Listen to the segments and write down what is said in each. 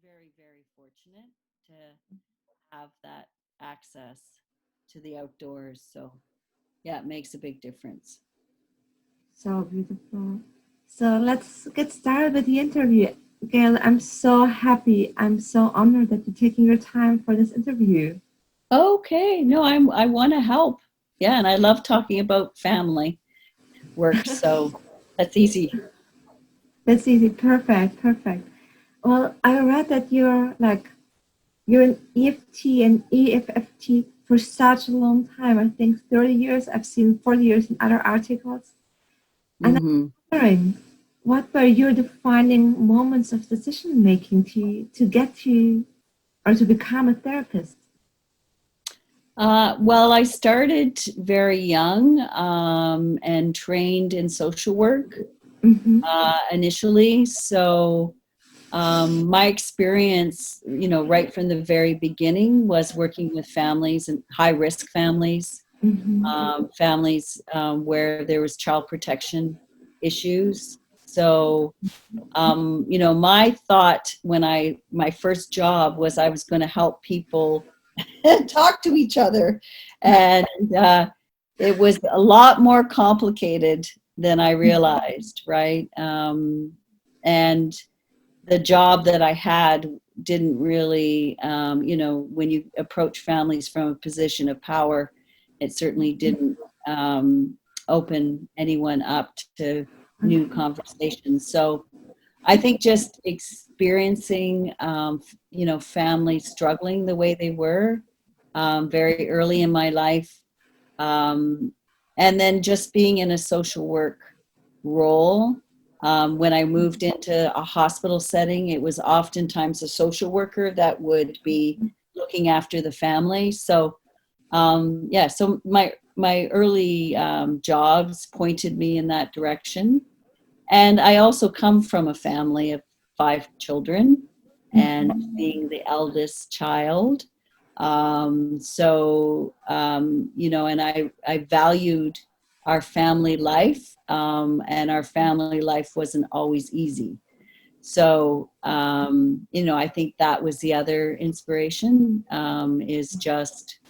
very, very fortunate to have that access to the outdoors. So, yeah, it makes a big difference. So beautiful. So let's get started with the interview. Gail, I'm so happy. I'm so honored that you're taking your time for this interview. Okay, no, I want to help. Yeah, and I love talking about family work, so that's easy. That's easy. Perfect. Perfect. Well, I read that you're an EFT and EFFT for such a long time. I think 30 years. I've seen 40 years in other articles. And I'm Hmm. wondering, what were your defining moments of decision making to get to or to become a therapist? Well, I started very young and trained in social work Mm-hmm. initially. So my experience, right from the very beginning was working with families and high risk families, Mm-hmm. families where there was child protection issues. So, my thought when my first job was I was going to help people talk to each other. And it was a lot more complicated than I realized, right? And the job that I had didn't really, when you approach families from a position of power, it certainly didn't open anyone up to new conversations. So I think just experiencing, families struggling the way they were very early in my life, um, and then just being in a social work role. When I moved into a hospital setting, it was oftentimes a social worker that would be looking after the family. So, yeah, so my early jobs pointed me in that direction. And I also come from a family of five children and being the eldest child. And I valued our family life, and our family life wasn't always easy. So, I think that was the other inspiration, is just,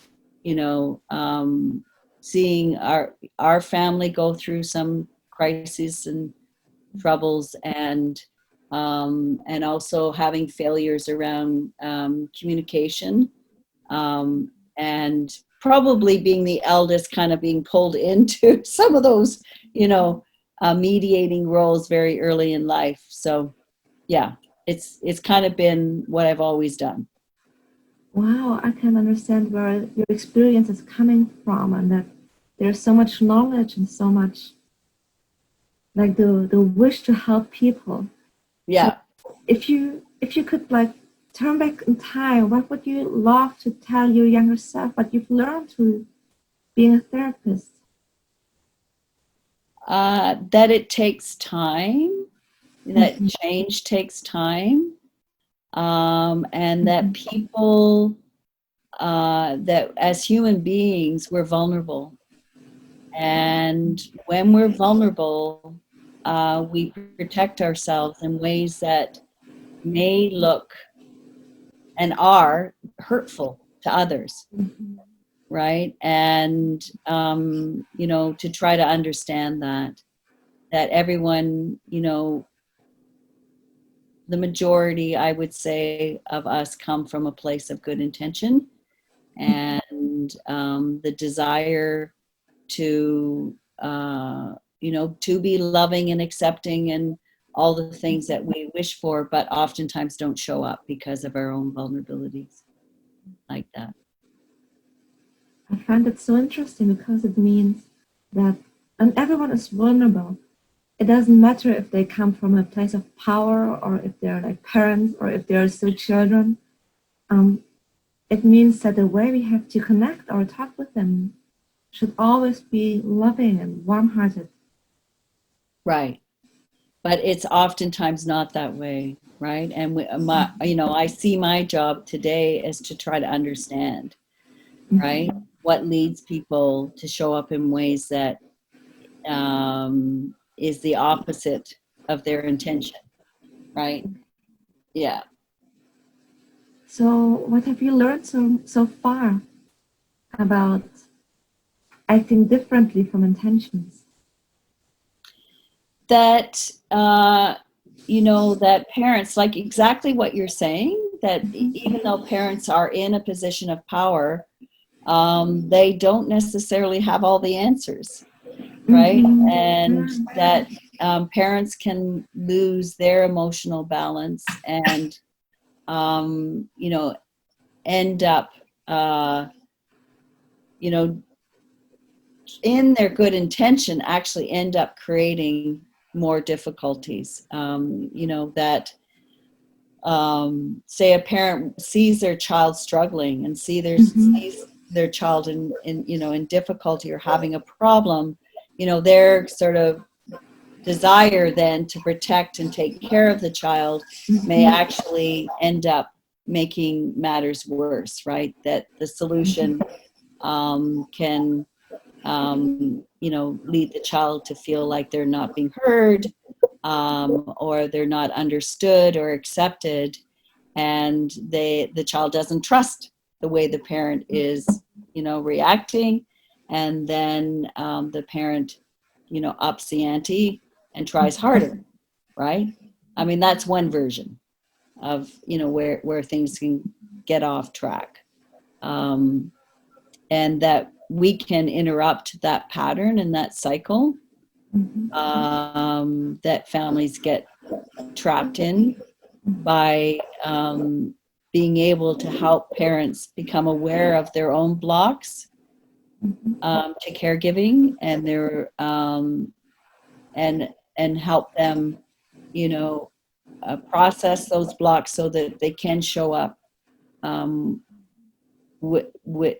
you know, um, seeing our family go through some crises and troubles, and also having failures around communication, um, and probably being the eldest, kind of being pulled into some of those, mediating roles very early in life. So yeah, it's kind of been what I've always done. Wow, I can understand where your experience is coming from, and that there's so much knowledge and so much like the wish to help people. So Yeah. if you could like turn back in time, what would you love to tell your younger self what you've learned through being a therapist? That it takes time, that Mhm. change takes time, and that people, that as human beings, we're vulnerable. And when we're vulnerable, we protect ourselves in ways that may look and are hurtful to others, right? And, to try to understand that everyone, the majority, I would say, of us come from a place of good intention, and the desire to to be loving and accepting and all the things that we wish for, but oftentimes don't show up because of our own vulnerabilities like that. I find that so interesting because it means that and everyone is vulnerable. It doesn't matter if they come from a place of power or if they're like parents or if they're still children. Um, it means that the way we have to connect or talk with them should always be loving and warm-hearted. Right. But it's oftentimes not that way, right? And I see my job today as to try to understand, right, what leads people to show up in ways that is the opposite of their intention, right? Yeah. So what have you learned so far about acting differently from intentions? That that parents, like exactly what you're saying, that even though parents are in a position of power, they don't necessarily have all the answers, right? And that parents can lose their emotional balance and end up you know in their good intention actually end up creating more difficulties. That say a parent sees their child struggling and sees their child in difficulty or having a problem, their sort of desire then to protect and take care of the child may actually end up making matters worse, right? That the solution can lead the child to feel like they're not being heard, or they're not understood or accepted, and the child doesn't trust the way the parent is reacting, and then the parent ups the ante and tries harder, right? I mean, that's one version of where things can get off track, and that we can interrupt that pattern and that cycle that families get trapped in by being able to help parents become aware of their own blocks to caregiving, and their and help them process those blocks so that they can show up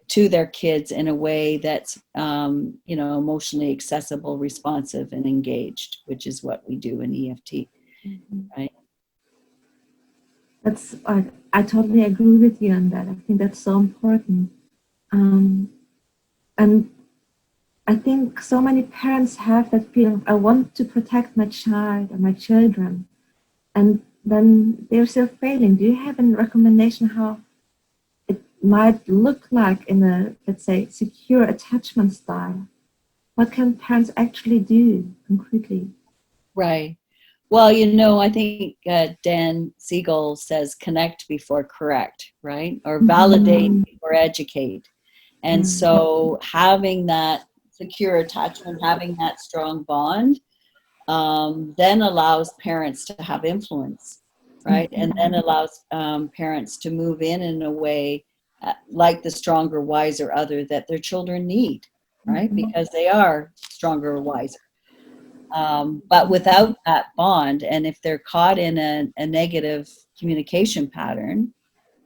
to their kids in a way that's emotionally accessible, responsive, and engaged, which is what we do in EFT, right? That's I totally agree with you on that. I think that's so important, and I think so many parents have that feeling, I want to protect my child or my children, and then they're still failing. Do you have any recommendation how it might look like in a, let's say, secure attachment style? What can parents actually do concretely? Right. Well, I think Dan Siegel says connect before correct, right? Or validate before educate. And so having that secure attachment, having that strong bond, then allows parents to have influence, right? And then allows parents to move in a way like the stronger, wiser other that their children need, right? Because they are stronger, wiser. But without that bond, and if they're caught in a negative communication pattern,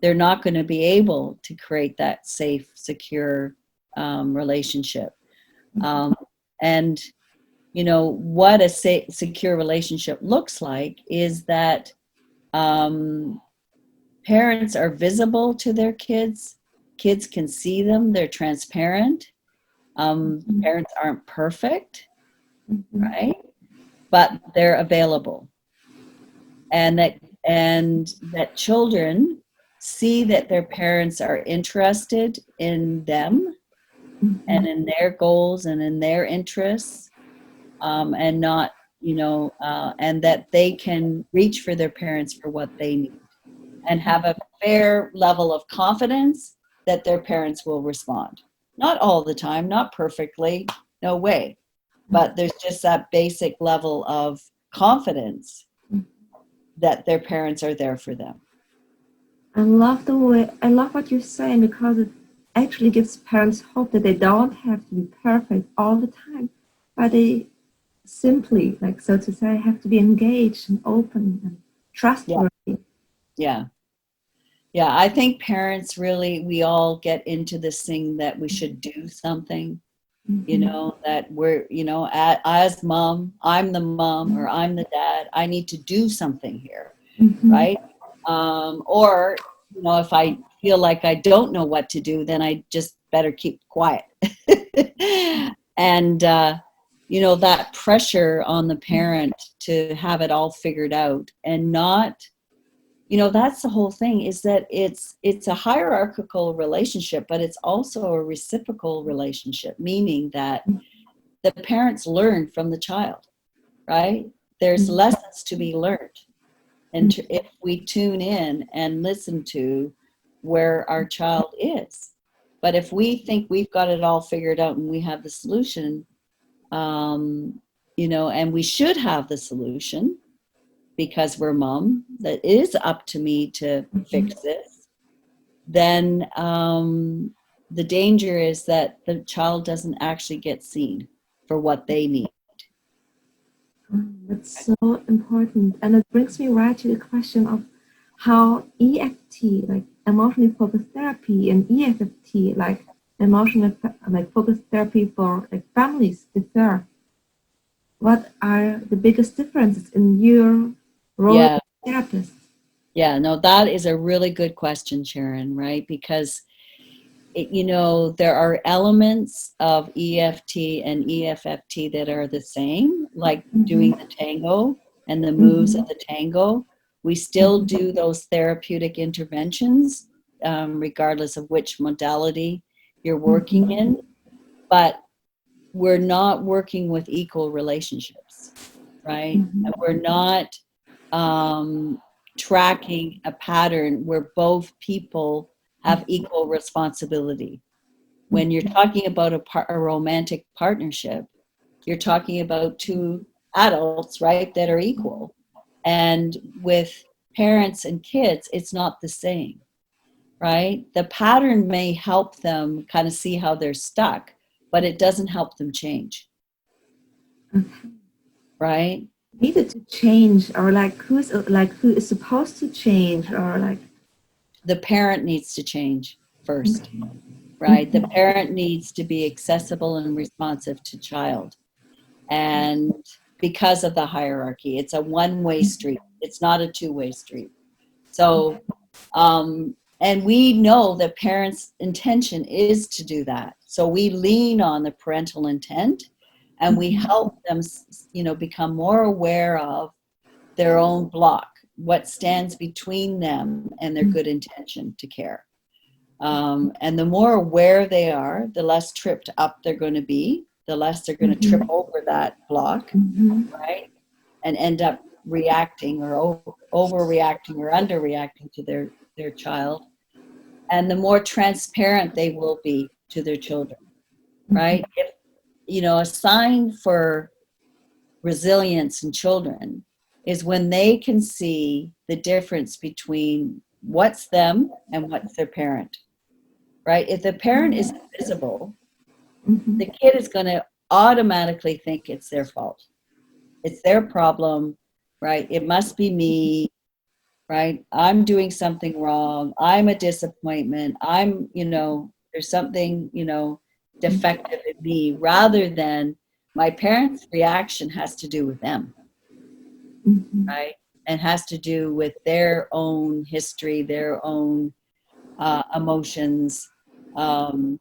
they're not going to be able to create that safe, secure relationship. And what a secure relationship looks like is that parents are visible to their kids. Kids can see them. They're transparent. Parents aren't perfect, right? But they're available, and that children see that their parents are interested in them and in their goals and in their interests, and not and that they can reach for their parents for what they need and have a fair level of confidence that their parents will respond. Not all the time, not perfectly, no way, but there's just that basic level of confidence that their parents are there for them. I love what you're saying, because it actually gives parents hope that they don't have to be perfect all the time, but they simply, like, so to say, have to be engaged and open and trustworthy. Yeah. I think parents really, we all get into this thing that we should do something, that we're, as mom, I'm the mom or I'm the dad, I need to do something here, right? Or, if I feel like I don't know what to do, then I just better keep quiet. And, that pressure on the parent to have it all figured out and not that's the whole thing, is that it's a hierarchical relationship, but it's also a reciprocal relationship, meaning that the parents learn from the child, right? There's lessons to be learned. And if we tune in and listen to where our child is. But if we think we've got it all figured out and we have the solution, and we should have the solution because we're mom, that it is up to me to fix this, then the danger is that the child doesn't actually get seen for what they need. That's so important. And it brings me right to the question of how EFT, like emotionally focused therapy, and EFT, like focused therapy for like families, differ. What are the biggest differences in your role as a therapist? Yeah, no, that is a really good question, Sharon, right? Because there are elements of EFT and EFFT that are the same, like doing the tango and the moves of the tango. We still do those therapeutic interventions, regardless of which modality you're working in, but we're not working with equal relationships, right? And we're not tracking a pattern where both people have equal responsibility. When you're talking about a romantic partnership, you're talking about two adults, right, that are equal. And with parents and kids, it's not the same, right? The pattern may help them kind of see how they're stuck, but it doesn't help them change, right? Needed to change, or who is supposed to change, or like the parent needs to change first, right? The parent needs to be accessible and responsive to child. And because of the hierarchy, it's a one-way street. It's not a two-way street. So, and we know that parents' intention is to do that. So we lean on the parental intent and we help them, become more aware of their own block, what stands between them and their good intention to care. And the more aware they are, the less tripped up they're going to be, the less they're going to trip over that block, right? And end up reacting or overreacting or underreacting to their child. And the more transparent they will be to their children, right? If, a sign for resilience in children is when they can see the difference between what's them and what's their parent, right? If the parent is invisible, the kid is going to automatically think it's their fault. It's their problem, right? It must be me, right? I'm doing something wrong. I'm a disappointment. There's something, defective in me, rather than my parents' reaction has to do with them, right? And has to do with their own history, their own emotions. And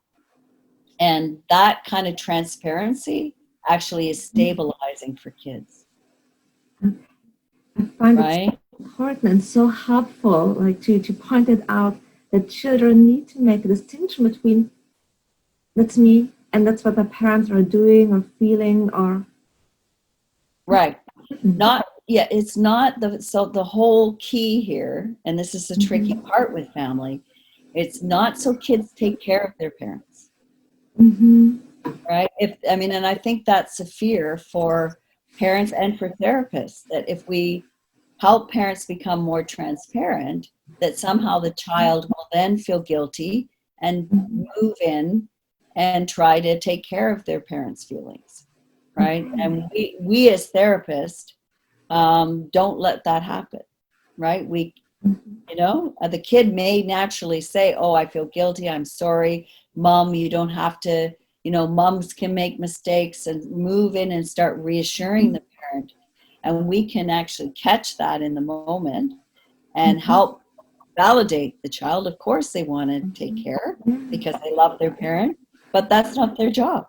that kind of transparency actually is stabilizing for kids. I find it so important and so helpful, like to point it out that children need to make a distinction between that's me and that's what the parents are doing or feeling or right. It's not the whole key here, and this is the tricky part with family, it's not so kids take care of their parents. Right? And I think that's a fear for parents and for therapists, that if we help parents become more transparent, that somehow the child will then feel guilty and move in and try to take care of their parents' feelings, right? And we as therapists don't let that happen, right? The kid may naturally say, oh, I feel guilty, I'm sorry, mom, you don't have to, moms can make mistakes, and move in and start reassuring the parent. And we can actually catch that in the moment and help validate the child. Of course, they want to take care because they love their parent, but that's not their job.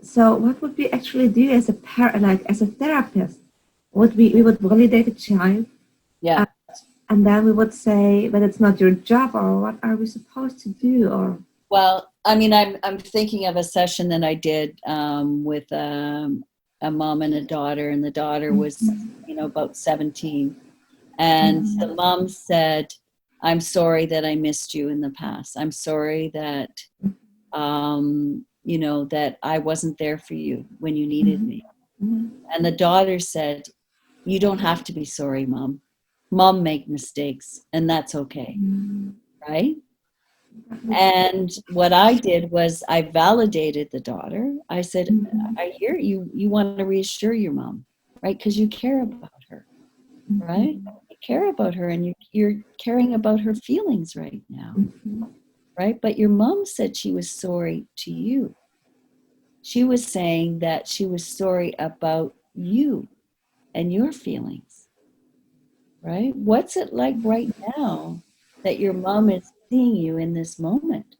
So what would we actually do as a parent, like as a therapist? We would validate the child Yeah. And then we would say, but it's not your job, or what are we supposed to do? Or Well, I mean, I'm thinking of a session that I did with a mom and a daughter, and the daughter was, about 17, and the mom said, "I'm sorry that I missed you in the past. I'm sorry that, that I wasn't there for you when you needed me." And the daughter said, "You don't have to be sorry, Mom. Mom make mistakes, and that's okay, right?" And what I did was I validated the daughter. I said, "I hear you. You want to reassure your mom, right? Because you care about her, right? You care about her, and you're caring about her feelings right now, right? But your mom said she was sorry to you. She was saying that she was sorry about you and your feelings, right? What's it like right now that your mom is seeing you in this moment,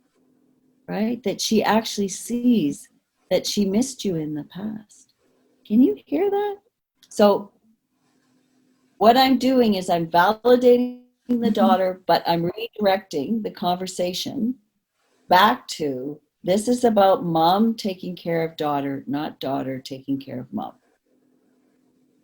right? That she actually sees that she missed you in the past. Can you hear that? So what I'm doing is I'm validating the daughter, but I'm redirecting the conversation back to this is about mom taking care of daughter, not daughter taking care of mom.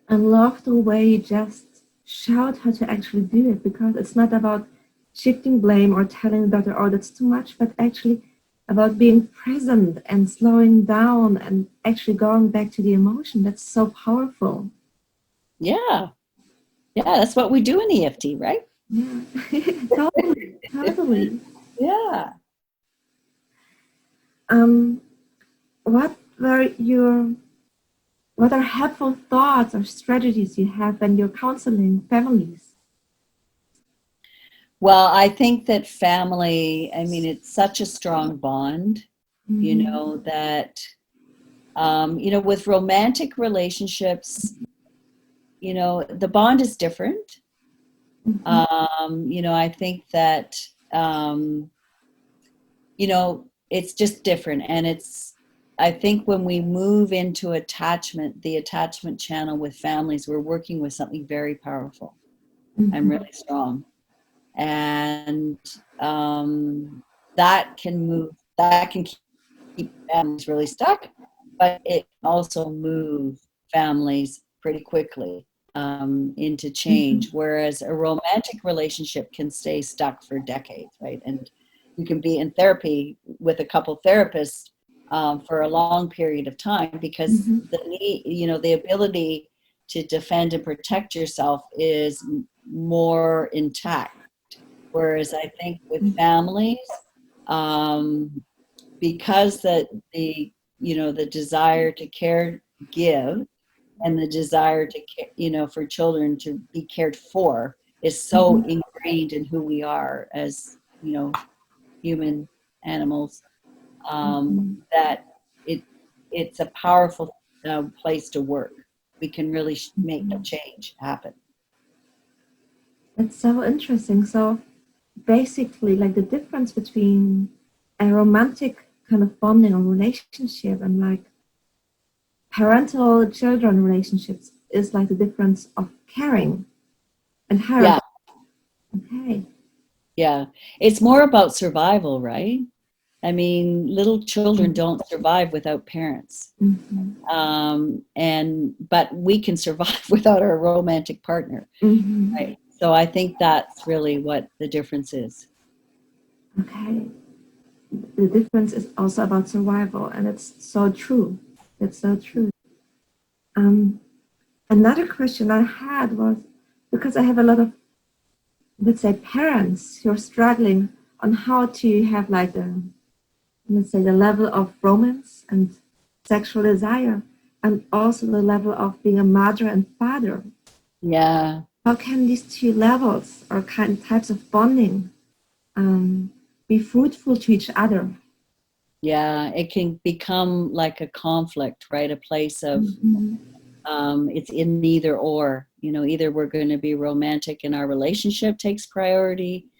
I love the way you just showed how to actually do it, because it's not about shifting blame or telling the daughter, oh, that's too much, but actually about being present and slowing down and actually going back to the emotion. That's so powerful. Yeah. Yeah, that's what we do in EFT, right? Yeah, totally, totally. Yeah. Um, what were your what are helpful thoughts or strategies you have when you're counseling families? Well, I think that family, I mean, it's such a strong bond, that, with romantic relationships, the bond is different. I think that, um, it's just different. And I think when we move into attachment, the attachment channel with families, we're working with something very powerful and really strong. And that can keep families really stuck, but it can also move families pretty quickly into change, whereas a romantic relationship can stay stuck for decades, right? And you can be in therapy with a couple therapists for a long period of time because the ability to defend and protect yourself is more intact. Whereas I think with families, because the desire to care, give, and the desire to for children to be cared for is so ingrained in who we are as human animals, that it's a powerful place to work. We can really make a change happen. It's so interesting. So basically, like the difference between a romantic kind of bonding or relationship and like parental children relationships is like the difference of caring and how. Yeah. Okay. Yeah. It's more about survival, right? I mean, little children don't survive without parents. But we can survive without our romantic partner. Right. So I think that's really what the difference is. Okay. The difference is also about survival, and it's so true. It's so true. Another question I had was, because I have a lot of, let's say, parents who are struggling on how to have like let's say, the level of romance and sexual desire, and also the level of being a mother and father. Yeah. How can these two levels or types of bonding be fruitful to each other? Yeah, it can become like a conflict, right? A place of it's in either or. Either we're going to be romantic and our relationship takes priority,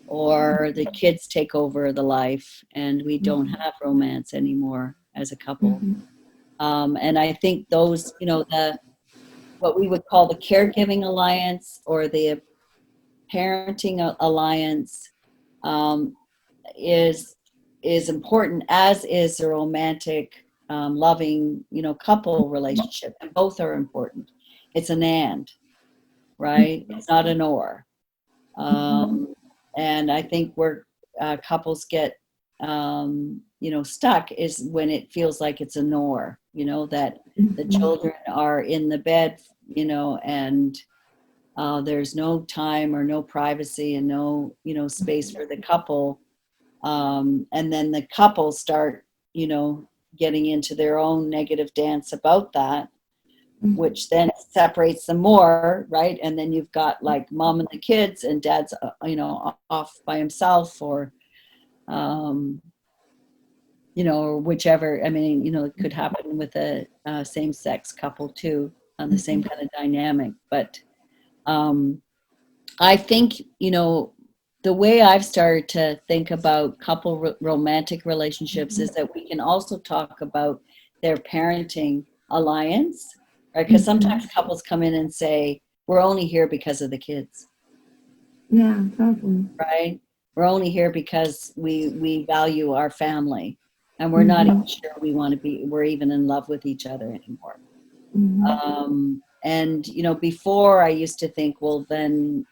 or the kids take over the life and we don't have romance anymore as a couple. And I think those, what we would call the caregiving alliance or the parenting alliance um, is important, as is a romantic, loving, couple relationship, and both are important. It's an and, right? It's not an or. And I think where couples get stuck is when it feels like it's a nor, that the children are in the bed, and there's no time or no privacy and no space for the couple, and then the couple start getting into their own negative dance about that, which then separates them more, right? And then you've got like mom and the kids, and dad's off by himself, or or whichever. I mean, it could happen with a same-sex couple too, on the same kind of dynamic. But I think the way I've started to think about couple romantic relationships is that we can also talk about their parenting alliance, right? Because sometimes couples come in and say, we're only here because of the kids. Yeah, totally. Right? We're only here because we value our family, and we're not even sure we're even in love with each other anymore. And before, I used to think, well, then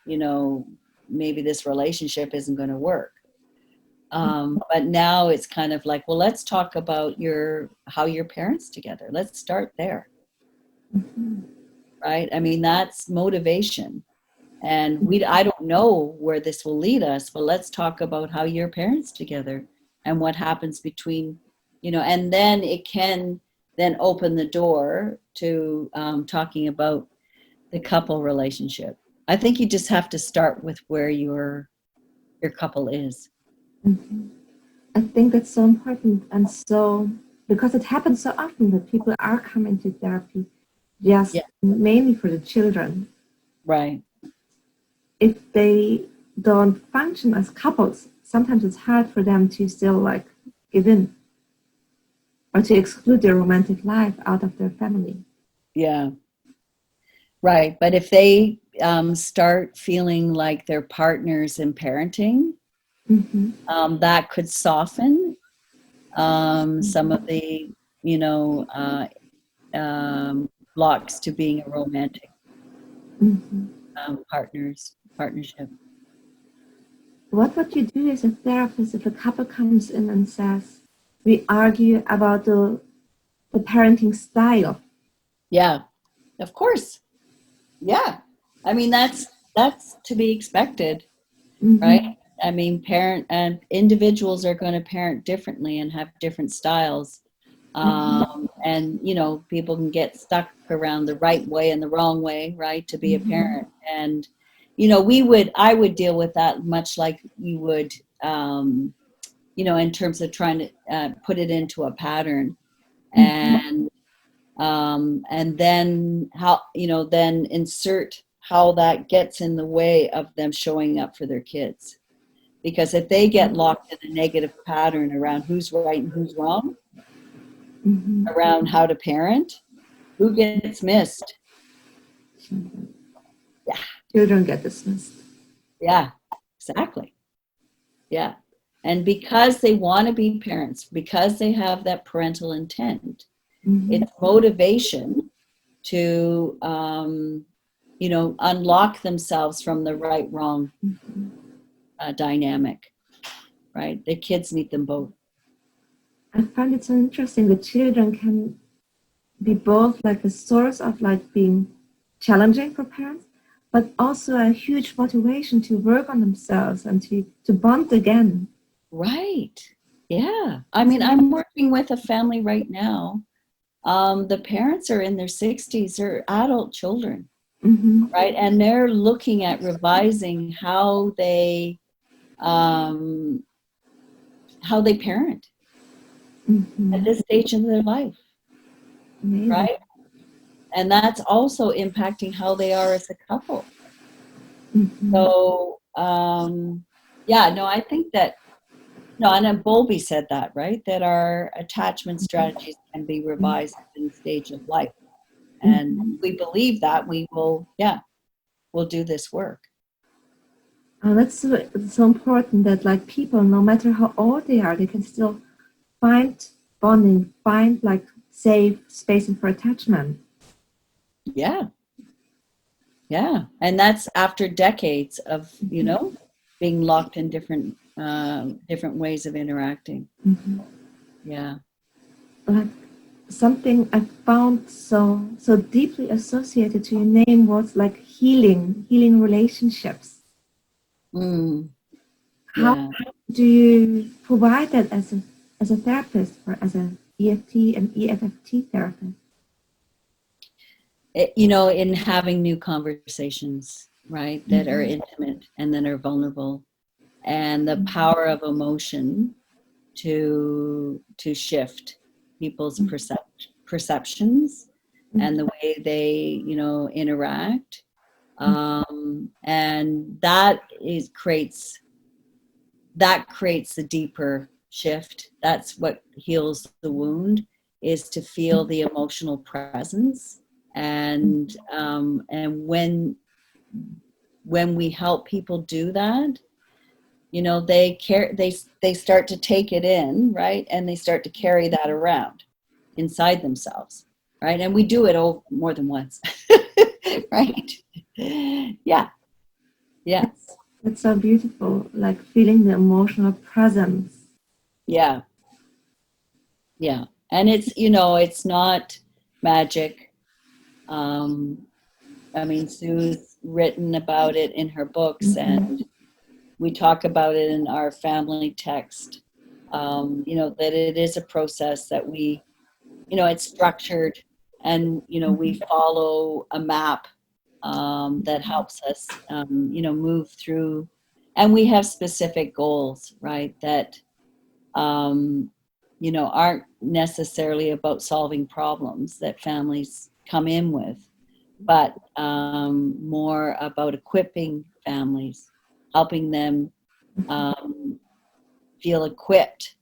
maybe this relationship isn't going to work. But now it's kind of like, well, let's talk about how your parents together. Let's start there. Right? I mean, that's motivation. And I don't know where this will lead us, but let's talk about how your parents together and what happens between, and then it can then open the door to talking about the couple relationship. I think you just have to start with where your couple is. I think that's so important, and so because it happens so often that people are coming to therapy just mainly for the children. Right. If they don't function as couples, sometimes it's hard for them to still like give in or to exclude their romantic life out of their family. Yeah. Right. But if they start feeling like they're partners in parenting, that could soften some of the, blocks to being a romantic partnership. What would you do as a therapist if a couple comes in and says, we argue about the parenting style? Yeah, of course. Yeah. I mean, that's to be expected, right? I mean, individuals are going to parent differently and have different styles. And, people can get stuck around the right way and the wrong way, right, to be a parent. And, I would deal with that much like you would, in terms of trying to put it into a pattern. And then then insert how that gets in the way of them showing up for their kids. Because if they get locked in a negative pattern around who's right and who's wrong, around how to parent, who gets missed? Yeah. Children get dismissed. Yeah, exactly. Yeah. And because they want to be parents, because they have that parental intent, it's motivation to, unlock themselves from the right-wrong dynamic, right? The kids need them both. I find it so interesting. The children can be both like a source of like being challenging for parents, but also a huge motivation to work on themselves and to bond again. Right. Yeah. I mean, I'm working with a family right now. The parents are in their 60s, they're adult children, right? And they're looking at revising how they parent at this stage of their life. Amazing. Right? And that's also impacting how they are as a couple. So, I think that, and then Bowlby said that, right? That our attachment strategies can be revised in the stage of life. And we believe that we'll do this work. That's so important that like people, no matter how old they are, they can still find bonding, find like safe space for attachment. Yeah. Yeah. And that's after decades of, being locked in different ways of interacting. Mhm. Yeah. Like something I found so deeply associated to your name was like healing relationships. Mm, How yeah. do you provide that as a therapist or as a EFT and EFFT therapist? In having new conversations, right, that are intimate and that are vulnerable, and the power of emotion to shift people's perceptions and the way they, interact. And that creates the deeper shift. That's what heals the wound, is to feel the emotional presence. And when we help people do that, they start to take it in, right, and they start to carry that around inside themselves, right, and we do it more than once. Right. Yeah. Yeah. It's so beautiful, like feeling the emotional presence. Yeah. Yeah. And it's not magic. um I mean, Sue's written about it in her books, and we talk about it in our family text. That it is a process that it's structured, and we follow a map that helps us move through, and we have specific goals, right, that um, aren't necessarily about solving problems that families come in with, but more about equipping families, helping them um, feel equipped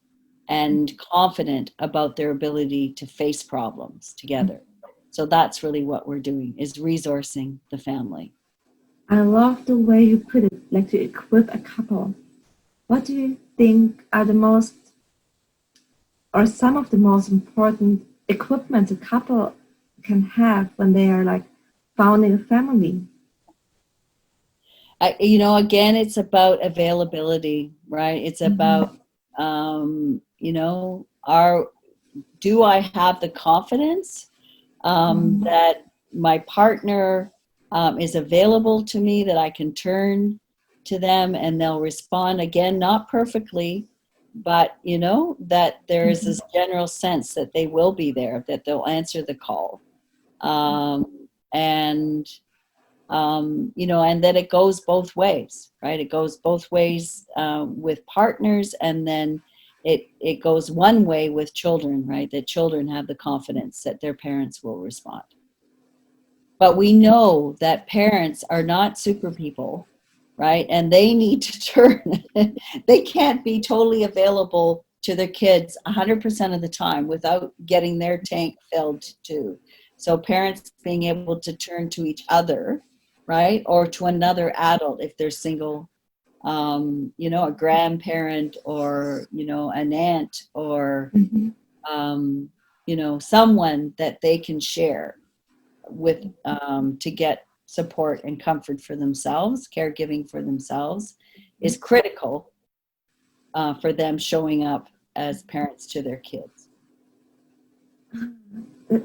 and confident about their ability to face problems together. So that's really what we're doing, is resourcing the family. I love the way you put it, like to equip a couple. What do you think are the most, or some of the most important equipment a couple can have when they are like founding a family? Again, it's about availability, right? It's about, our do I have the confidence that my partner is available to me, that I can turn to them and they'll respond, again, not perfectly, but that there is this general sense that they will be there, that they'll answer the call. And and that it goes both ways, right? It goes both ways with partners, and then it goes one way with children, right? That children have the confidence that their parents will respond. But we know that parents are not super people, right? And they need to turn. They can't be totally available to their kids 100% of the time without getting their tank filled too. So parents being able to turn to each other, right, or to another adult if they're single, a grandparent, or an aunt, or someone that they can share with, to get support and comfort for themselves, caregiving for themselves, is critical for them showing up as parents to their kids.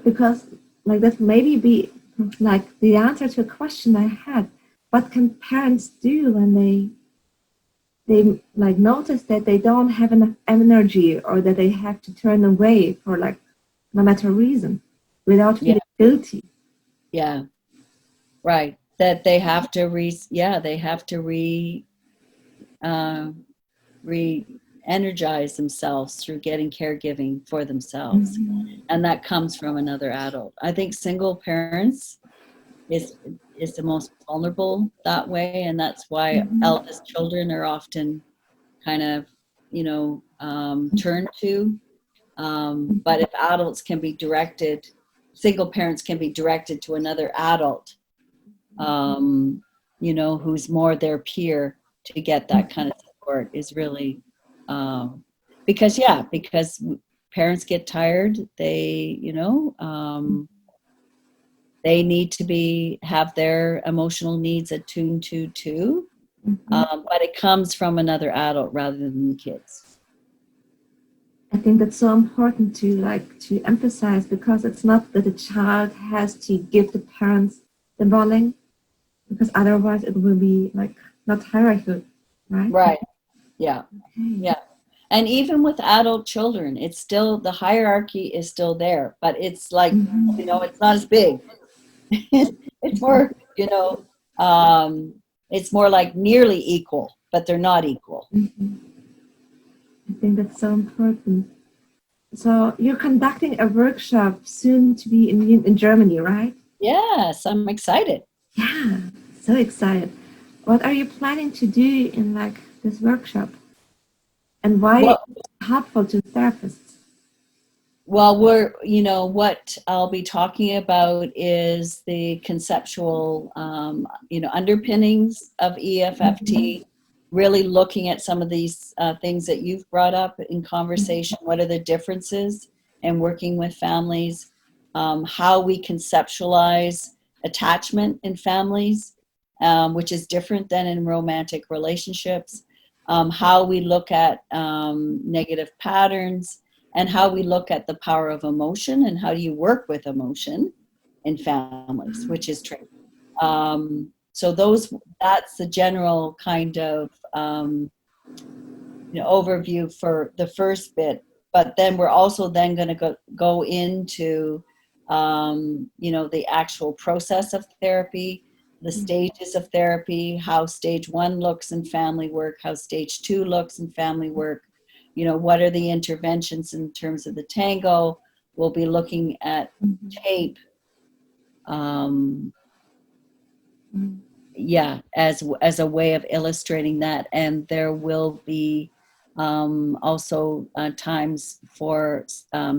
Because like that maybe be like the answer to a question I had. What can parents do when they like notice that they don't have enough energy or that they have to turn away for like no matter reason without Yeah, feeling guilty? yeah, right. That they have to they have to uh, re-energize themselves through getting caregiving for themselves, and that comes from another adult. I think single parents is is the most vulnerable that way, and that's why eldest children are often kind of turned to. But if adults can be directed, single parents can be directed to another adult, who's more their peer, to get that kind of support is really, because parents get tired. They, they need to have their emotional needs attuned to too. But it comes from another adult rather than the kids. I think that's so important to emphasize, because it's not that the child has to give the parents the modeling, because otherwise it will be like not hierarchical, right? Right. Yeah. Okay. Yeah. And even with adult children, it's still, the hierarchy is still there, but it's like, it's not as big. It's more, it's more like nearly equal, but they're not equal. I think that's so important. So you're conducting a workshop soon to be in Germany, right? Yes, I'm excited. Yeah, so excited. What are you planning to do in this workshop? And why Well, is it helpful to therapists? Well, what I'll be talking about is the conceptual, underpinnings of EFFT, really looking at some of these things that you've brought up in conversation. What are the differences in working with families? How we conceptualize attachment in families, which is different than in romantic relationships. How we look at negative patterns, and how we look at the power of emotion, and how do you work with emotion in families, which is tricky. So that's the general kind of overview for the first bit. But then we're also then going to go into the actual process of therapy, the stages of therapy, how stage 1 looks in family work, how stage 2 looks in family work. What are the interventions in terms of the tango? We'll be looking at tape, as a way of illustrating that. And there will be also times for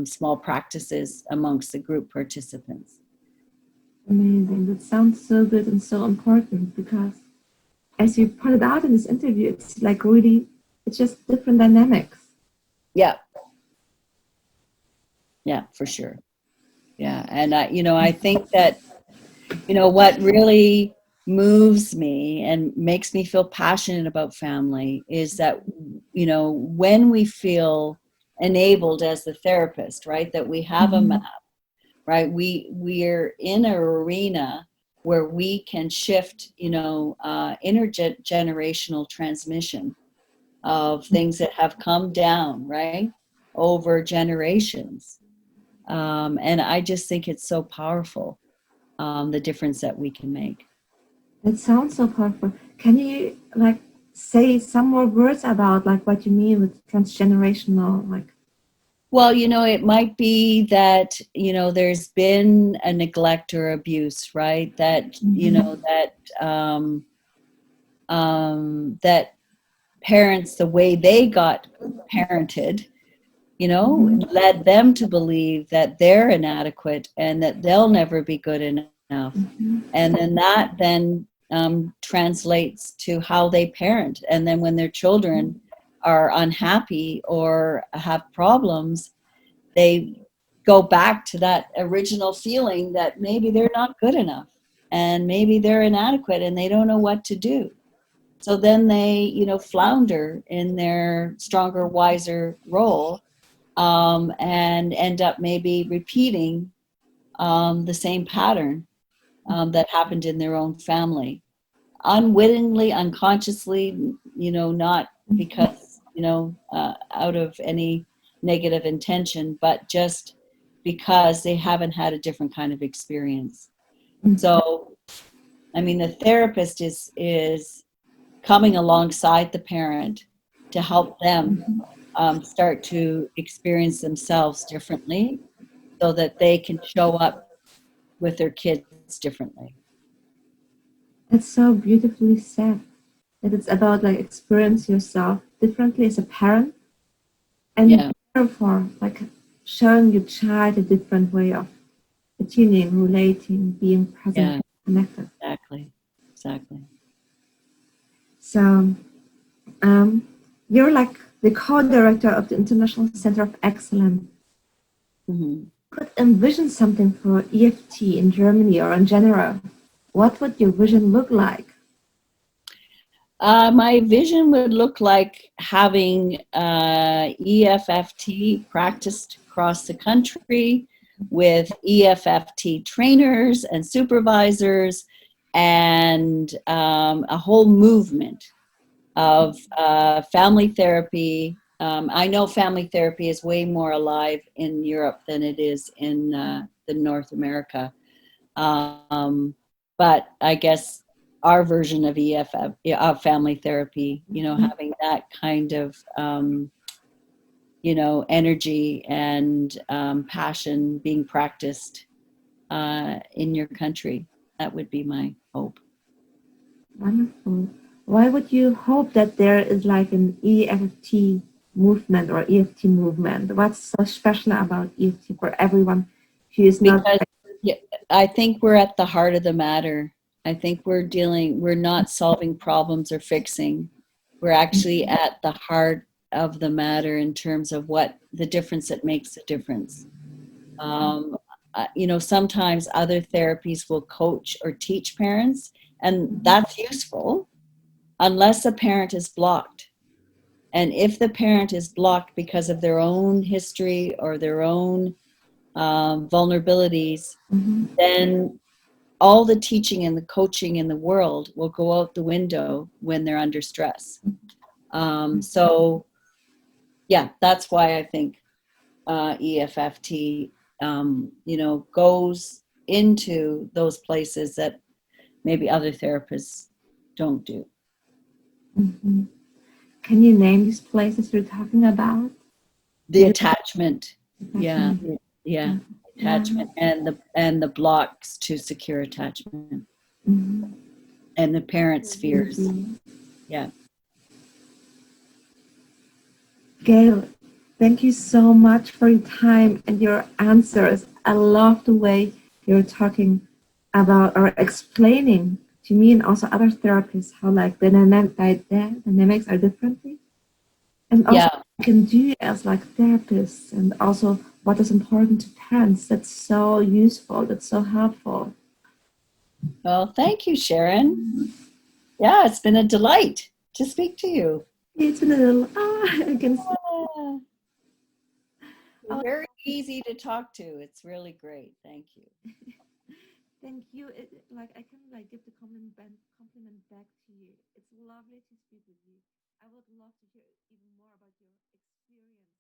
small practices amongst the group participants. Amazing. That sounds so good and so important, because as you pointed out in this interview, it's just different dynamics. Yeah. Yeah, for sure. Yeah. And I think that, what really moves me and makes me feel passionate about family is that, when we feel enabled as the therapist, right, that we have a map, right, we're in an arena where we can shift, intergenerational transmission of things that have come down, right, over generations. And I just think it's so powerful, the difference that we can make. It sounds so powerful. Can you say some more words about what you mean with transgenerational? Well, it might be that, there's been a neglect or abuse, right? That, that parents, the way they got parented, led them to believe that they're inadequate and that they'll never be good enough. And then that translates to how they parent. And then when their children are unhappy or have problems, they go back to that original feeling that maybe they're not good enough and maybe they're inadequate and they don't know what to do. So then they, flounder in their stronger, wiser role, and end up maybe repeating the same pattern that happened in their own family. Unwittingly, unconsciously, not because, out of any negative intention, but just because they haven't had a different kind of experience. So, the therapist is coming alongside the parent to help them start to experience themselves differently so that they can show up with their kids differently. It's so beautifully said, that it's about experience yourself differently as a parent, and therefore showing your child a different way of attuning, relating, being present, connected. Exactly. So Um, you're like the co-director of the International Center of Excellence. Mhm. Could envision something for EFT in Germany or in general, what would your vision look like? My vision would look like having EFFT practiced across the country with EFFT trainers and supervisors and a whole movement of family therapy. I know family therapy is way more alive in Europe than it is in the North America. But I guess our version of EFF, of family therapy, having that kind of, energy and passion being practiced in your country. That would be my hope. Wonderful. Why would you hope that there is like an EFT movement or EFT movement? What's so special about EFT for everyone who is not? Because yeah, I think we're at the heart of the matter. I think we're not solving problems or fixing. We're actually at the heart of the matter in terms of what the difference that makes a difference. Um, sometimes other therapies will coach or teach parents, and that's useful unless a parent is blocked. And if the parent is blocked because of their own history or their own vulnerabilities, Mhm. then all the teaching and the coaching in the world will go out the window when they're under stress. So, yeah, that's why I think EFFT, goes into those places that maybe other therapists don't do. Mhm. Can you name these places you're talking about? The attachment, yeah, Attachment. yeah, Yeah. attachment and the blocks to secure attachment Mhm. and the parents' fears. Mhm. Yeah. Gail, thank you so much for your time and your answers. I love the way you're talking about or explaining to me and also other therapists how like the dynamics are differently. And also Yeah. what we can do as like therapists and also what is important to parents. That's so useful. That's so helpful. Well, thank you, Sharon. Yeah, it's been a delight to speak to you. It's been a little I can see. Yeah. You're Oh, very easy to talk to. It's really great. Thank you. thank you. Like I can like give the compliment back to you. It's lovely to speak with you. I would love to hear even more about your experiences.